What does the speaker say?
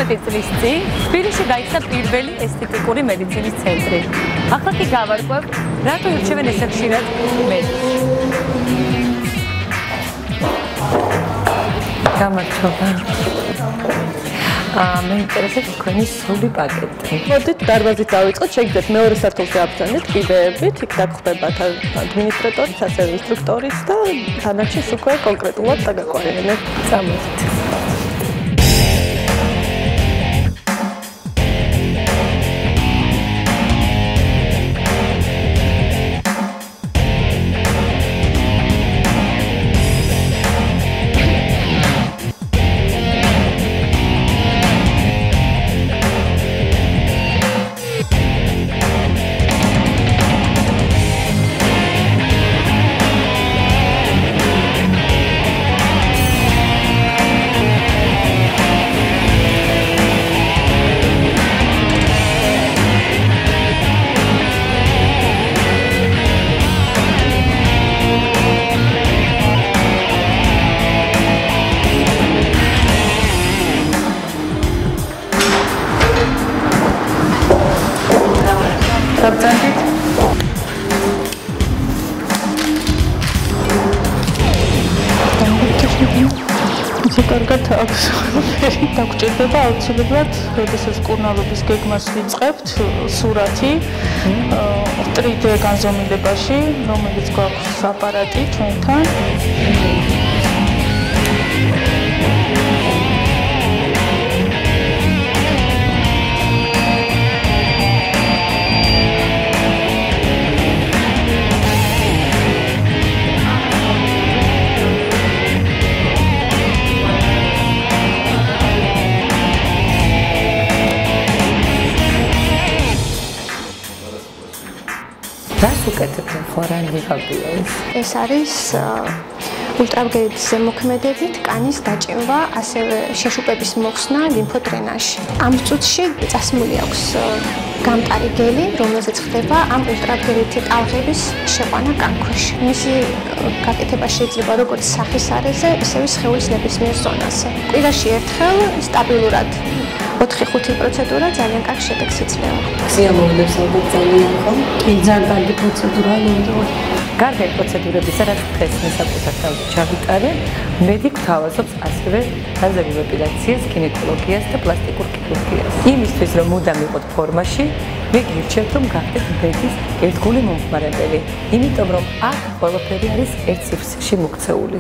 15 წლის წინ თბილისში გაიხსნა პირველი ესთეტიკური მედიცინის ცენტრი. ახლა კი გავარკვევ, რატო ირჩევენ ესე ხშირად მედიკს. გამარჯობა. მე ინტერესებს თქვენი სრული პაკეტი. მოდით დარბაზით დავიწყოთ, შეგიძლიათ მეორე სართულზე აბრძანეთ კიბეებით, იქ დაგხვდებათ ადმინისტრატორიც, ასევე ინსტრუქტორიც და დანარჩენს უკვე კონკრეტულად დაგაკვირვებთ. წამოდით. კარგად აქვს ფერი დაგჭირდება აუცილებლად, როდესაც კურნალობის გეგმას ვიწყებთ, სურათი 3D განზომილებაში, რომელიც გვაქვს აპარატი ჩვენთან. რას უკეთებენ ხوارან რიგაბია ეს? ეს არის ультრავგერების ზემოქმედებით კანის დაჭიმვა, ასევე შეშუპების მოხსნა ლიმფოდრენაჟში. ამ წუთში წასმული აქვს გამტარი გელი, რომელზეც ხდება ამ ультრავგერითი ტალღების შეყვანა კანქვეშ. მისი გაკეთება შეიძლება როგორც სახის არეზე, ისევე სხეულის ნებისმიერ ზონაზე. კვირაში ერთხელ სტაბილურად 4-5 პროცედურა ძალიან კარგ შედეგს იძლევა. სიამოვნებს ალბათ ძალიან ხო? კი, ძალიან კარგი პროცედურაა ნამდვილად. გარდა პროცედურებისა, რაც დღეს მე საკუთარ თავზე ჩავიტარე, მედიკ თავაზობს ასევე ლაზერულ ეპილაციას, გინეკოლოგიას და პლასტიკურ ქირურგიას. იმისთვის, რომ მუდამ იყოთ ფორმაში, მე გირჩევთ, რომ გახდეთ მედიკის ერთგული მომხმარებელი, იმიტომ რომ აქ ყველაფერი არის ერთ ციფრში მოქცეული.